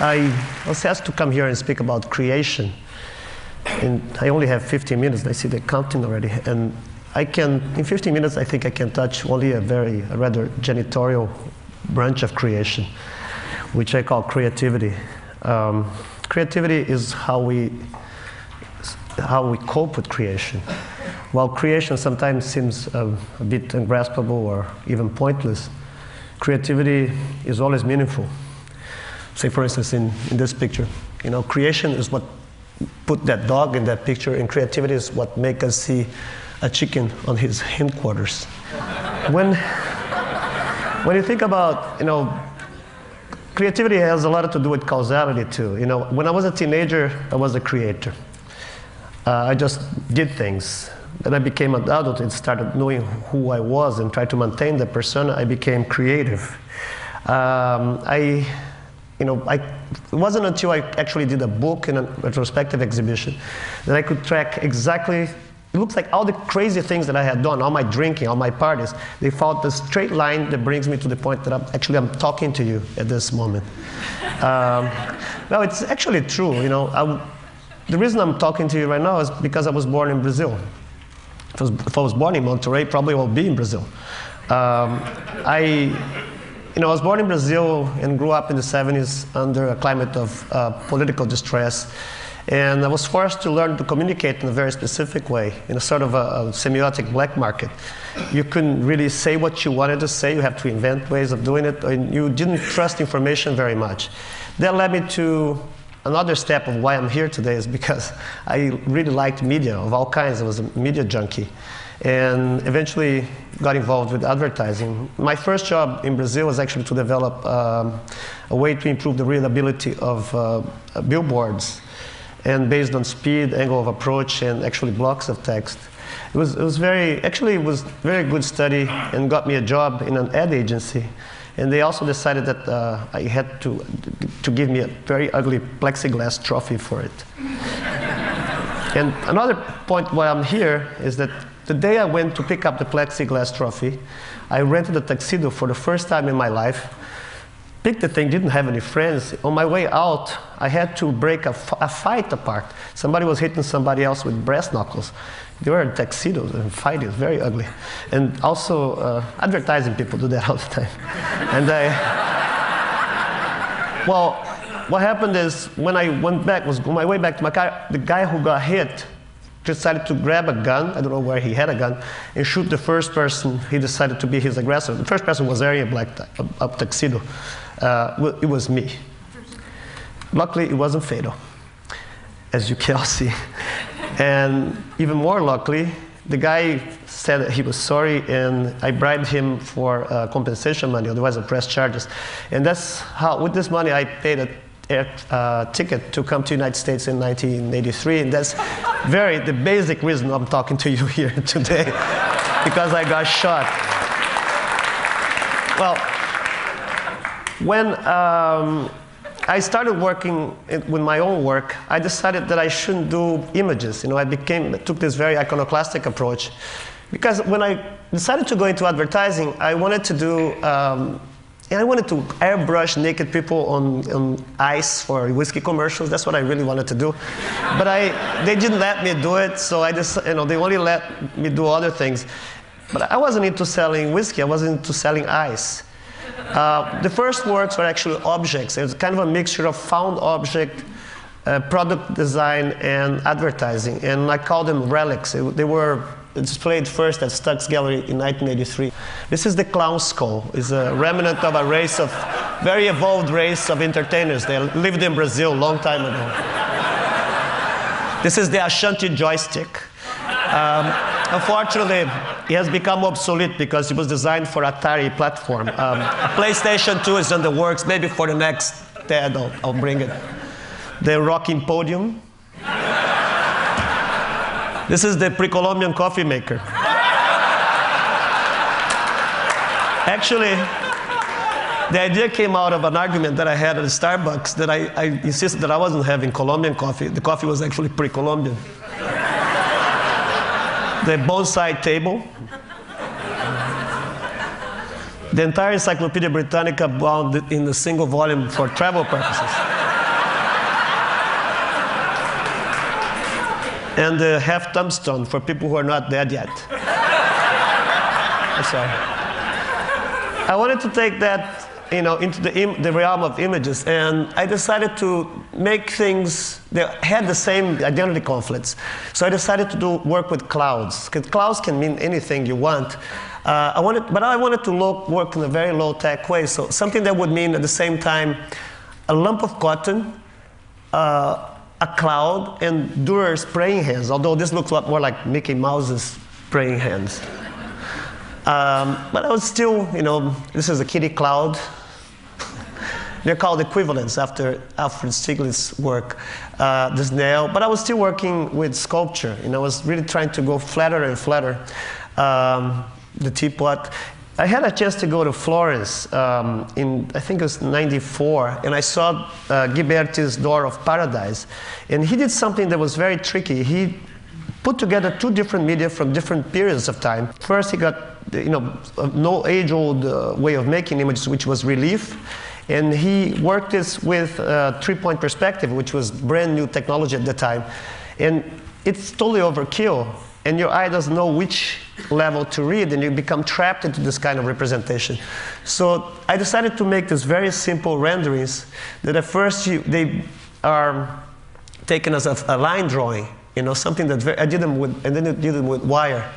I was asked to come here and speak about creation. And I only have 15 minutes. I see the counting already. And I can, in 15 minutes, I think I can touch only a rather janitorial branch of creation, which I call creativity. Creativity is how we cope with creation. While creation sometimes seems a bit ungraspable or even pointless, creativity is always meaningful. Say, for instance, in this picture, creation is what put that dog in that picture, and creativity is what make us see a chicken on his hindquarters. When you think about, creativity has a lot to do with causality too. When I was a teenager, I was a creator. I just did things. Then I became an adult and started knowing who I was and tried to maintain the persona. I became creative. It wasn't until I actually did a book and a retrospective exhibition that I could track exactly, it looks like all the crazy things that I had done, all my drinking, all my parties, they followed the straight line that brings me to the point that I'm talking to you at this moment. Well, it's actually true. The reason I'm talking to you right now is because I was born in Brazil. If I was born in Monterrey, probably I would be in Brazil. I was born in Brazil and grew up in the 70s under a climate of political distress. And I was forced to learn to communicate in a very specific way, in a sort of a semiotic black market. You couldn't really say what you wanted to say. You have to invent ways of doing it. And you didn't trust information very much. That led me to another step of why I'm here today is because I really liked media of all kinds. I was a media junkie. And eventually got involved with advertising. My first job in Brazil was actually to develop a way to improve the readability of billboards, and based on speed, angle of approach, and actually blocks of text. It was very good study and got me a job in an ad agency. And they also decided that I had to give me a very ugly plexiglass trophy for it. And another point why I'm here is that the day I went to pick up the plexiglass trophy, I rented a tuxedo for the first time in my life. Picked the thing, didn't have any friends. On my way out, I had to break a fight apart. Somebody was hitting somebody else with brass knuckles. They were in tuxedos and fighting, it was very ugly. And also, advertising people do that all the time. And well, what happened is, when I went back, was on my way back to my car, the guy who got hit decided to grab a gun, I don't know where he had a gun, and shoot the first person he decided to be his aggressor. The first person was wearing a tuxedo. It was me. Luckily, it wasn't fatal, as you can all see. And even more luckily, the guy said that he was sorry, and I bribed him for compensation money, otherwise I'd press charges. And that's how, with this money, I paid a ticket to come to the United States in 1983, and that's the basic reason I'm talking to you here today, because I got shot. Well, when I started working with my own work, I decided that I shouldn't do images. I took this very iconoclastic approach, because when I decided to go into advertising, I wanted to do I wanted to airbrush naked people on ice for whiskey commercials. That's what I really wanted to do. But they didn't let me do it, so I just, they only let me do other things. But I wasn't into selling whiskey, I was into selling ice. The first works were actually objects. It was kind of a mixture of found object, product design, and advertising. And I called them relics. They were displayed first at Stuck's Gallery in 1983. This is the clown skull. It's a remnant of a very evolved race of entertainers. They lived in Brazil a long time ago. This is the Ashanti joystick. Unfortunately, it has become obsolete because it was designed for Atari platform. PlayStation 2 is in the works. Maybe for the next TED, I'll bring it. The rocking podium. This is the pre-Columbian coffee maker. Actually, the idea came out of an argument that I had at Starbucks that I insisted that I wasn't having Colombian coffee. The coffee was actually pre-Columbian. The bonsai table. The entire Encyclopedia Britannica bound in a single volume for travel purposes. And half tombstone for people who are not dead yet. I'm sorry. I wanted to take that, into the realm of images, and I decided to make things that had the same identity conflicts. So I decided to work with clouds, because clouds can mean anything you want. But I wanted to work in a very low-tech way, so something that would mean at the same time a lump of cotton, a cloud, and Durer's praying hands, although this looks a lot more like Mickey Mouse's praying hands. But I was still, this is a kitty cloud. They're called equivalents after Alfred Stieglitz's work, the snail. But I was still working with sculpture. I was really trying to go flatter and flatter. The teapot. I had a chance to go to Florence in, I think it was '94, and I saw Ghiberti's Door of Paradise. And he did something that was very tricky. He put together two different media from different periods of time. First, he got no age-old way of making images, which was relief. And he worked this with three-point perspective, which was brand new technology at the time. And it's totally overkill. And your eye doesn't know which level to read, and you become trapped into this kind of representation. So I decided to make these very simple renderings that at first they are taken as a line drawing, something that I did them with, and then I did them with wire.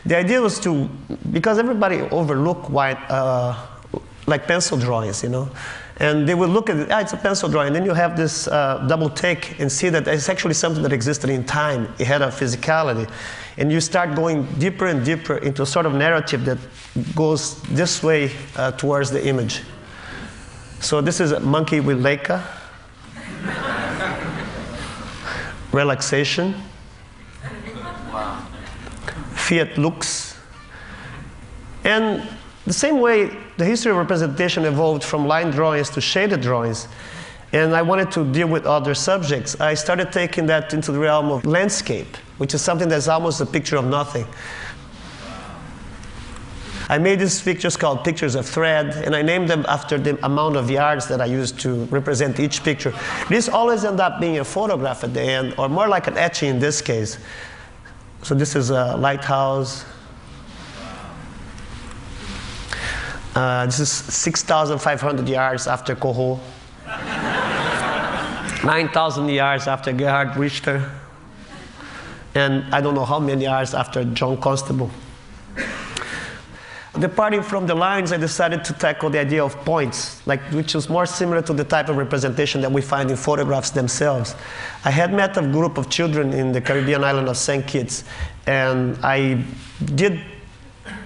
The idea was because everybody overlook like pencil drawings, and they would look at it, it's a pencil drawing, and then you have this double take and see that it's actually something that existed in time. It had a physicality. And you start going deeper and deeper into a sort of narrative that goes this way towards the image. So this is a monkey with Leica. Relaxation. Wow. Fiat Lux. And the same way the history of representation evolved from line drawings to shaded drawings, and I wanted to deal with other subjects, I started taking that into the realm of landscape, which is something that's almost a picture of nothing. I made these pictures called pictures of thread, and I named them after the amount of yards that I used to represent each picture. These always end up being a photograph at the end, or more like an etching in this case. So this is a lighthouse. This is 6,500 yards after Corot. 9,000 yards after Gerhard Richter. And I don't know how many yards after John Constable. Departing from the lines, I decided to tackle the idea of points, which is more similar to the type of representation that we find in photographs themselves. I had met a group of children in the Caribbean island of St. Kitts, and I did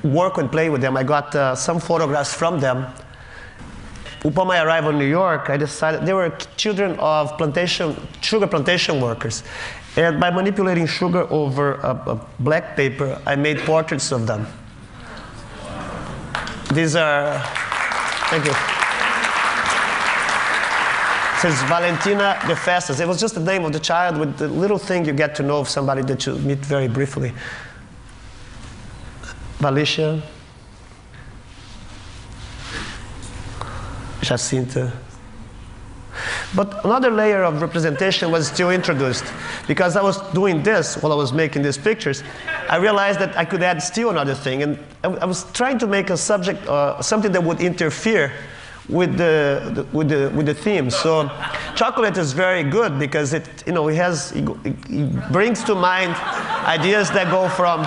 work and play with them. I got some photographs from them. Upon my arrival in New York, I decided they were children of sugar plantation workers. And by manipulating sugar over a black paper, I made portraits of them. These are, thank you. This is Valentina de Festas. It was just the name of the child with the little thing you get to know of somebody that you meet very briefly. Valicia. Jacinta. But another layer of representation was still introduced. Because I was doing this while I was making these pictures, I realized that I could add still another thing. And I was trying to make a subject, something that would interfere with the theme. So chocolate is very good because it brings to mind ideas that go from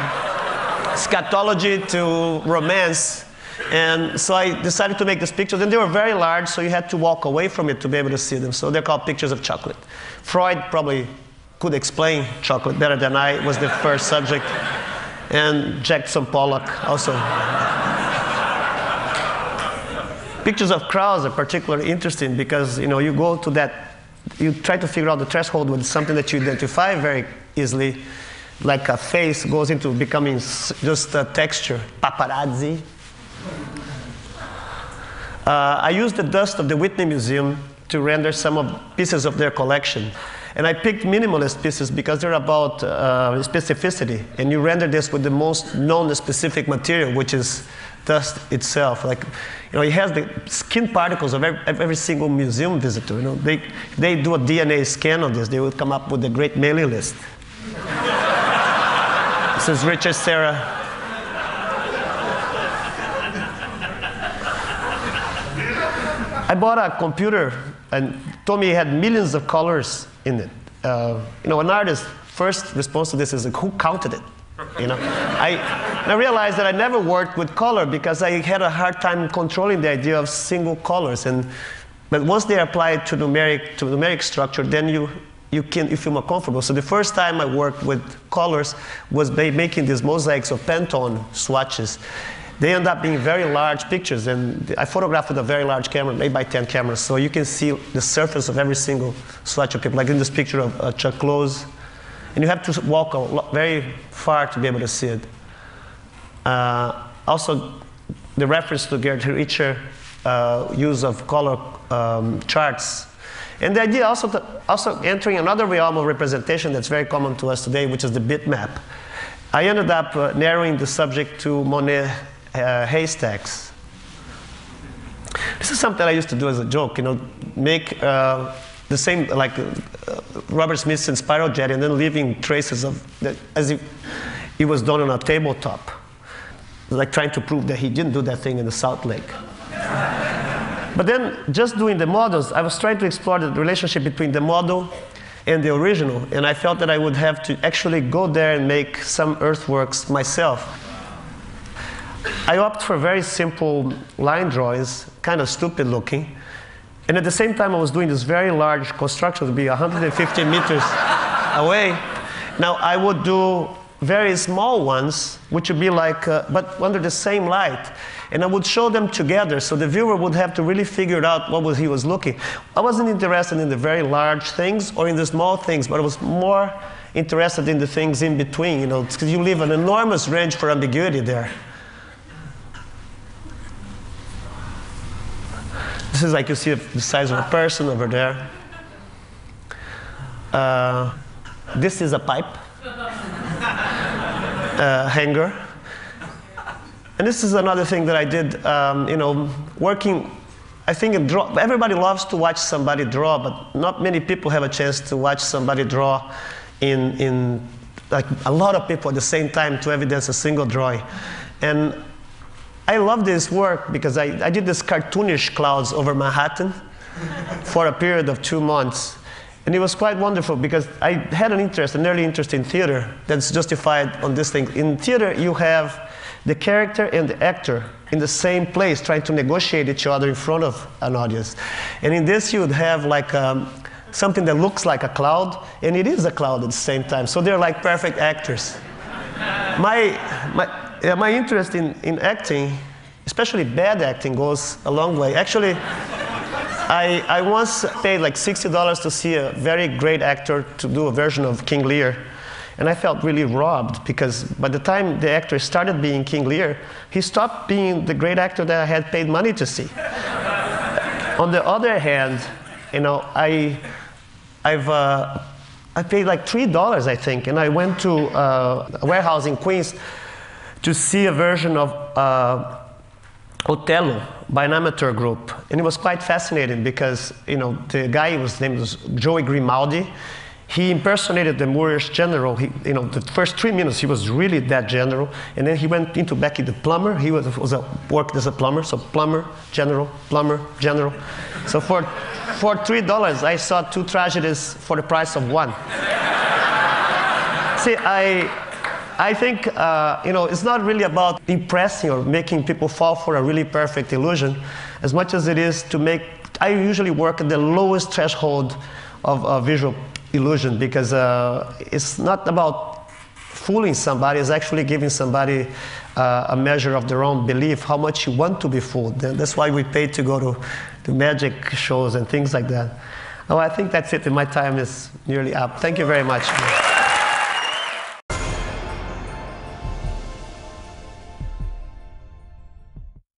scatology to romance. And so I decided to make these pictures, and they were very large, so you had to walk away from it to be able to see them. So they're called pictures of chocolate. Freud probably could explain chocolate better than I, was the first subject. And Jackson Pollock also. Pictures of crowds are particularly interesting because you go to that, you try to figure out the threshold with something that you identify very easily, like a face goes into becoming just a texture. Paparazzi. I used the dust of the Whitney Museum to render some of pieces of their collection. And I picked minimalist pieces because they're about specificity. And you render this with the most known specific material, which is dust itself. It has the skin particles of every single museum visitor. They do a DNA scan on this, they would come up with a great mailing list. This is Richard Serra. I bought a computer and told me it had millions of colors in it. You know, an artist's first response to this is like, who counted it? You know, I realized that I never worked with color because I had a hard time controlling the idea of single colors. But once they apply it to numeric structure, then you feel more comfortable. So the first time I worked with colors was by making these mosaics of Pantone swatches. They end up being very large pictures, and I photographed with a very large camera, 8x10 camera, so you can see the surface of every single swatch of paper, like in this picture of Chuck Close. And you have to walk very far to be able to see it. Also, the reference to Gerd Richter use of color charts. And the idea also entering another realm of representation that's very common to us today, which is the bitmap. I ended up narrowing the subject to Monet haystacks. This is something I used to do as a joke, you know, make the same, like Robert Smith's in Spiral Jet, and then leaving traces of that as if it was done on a tabletop, like trying to prove that he didn't do that thing in the South Lake. But then, just doing the models, I was trying to explore the relationship between the model and the original, and I felt that I would have to actually go there and make some earthworks myself. I opted for very simple line drawings, kind of stupid looking, and at the same time I was doing this very large construction to be 150 meters away. Now I would do very small ones, which would be like, but under the same light. And I would show them together, so the viewer would have to really figure out what he was looking. I wasn't interested in the very large things or in the small things, but I was more interested in the things in between, you know, because you leave an enormous range for ambiguity there. This is like you see the size of a person over there. This is a pipe hanger. And this is another thing that I did, you know, working, I think everybody loves to watch somebody draw, but not many people have a chance to watch somebody draw in like a lot of people at the same time to evidence a single drawing. And I love this work because I did this cartoonish clouds over Manhattan for a period of 2 months. And it was quite wonderful because I had an early interest in theater that's justified on this thing. In theater, you have the character and the actor in the same place trying to negotiate each other in front of an audience. And in this, you would have like something that looks like a cloud, and it is a cloud at the same time. So they're like perfect actors. My interest in acting, especially bad acting, goes a long way. Actually, I once paid like $60 to see a very great actor to do a version of King Lear. And I felt really robbed because by the time the actor started being King Lear, he stopped being the great actor that I had paid money to see. On the other hand, you know, I paid like $3, I think, and I went to a warehouse in Queens to see a version of Othello by an amateur group. And it was quite fascinating because, you know, the guy, his name was Joey Grimaldi. He impersonated the Moorish general. You know, the first 3 minutes, he was really that general. And then he went into Becky the plumber. He worked as a plumber, so plumber, general, general. So for $3, I saw 2 tragedies for the price of 1. See, I think, you know, it's not really about impressing or making people fall for a really perfect illusion, as much as it is to make, I usually work at the lowest threshold of visual illusion, because it's not about fooling somebody, it's actually giving somebody a measure of their own belief, how much you want to be fooled. And that's why we pay to go to magic shows and things like that. Oh, I think that's it, and my time is nearly up. Thank you very much.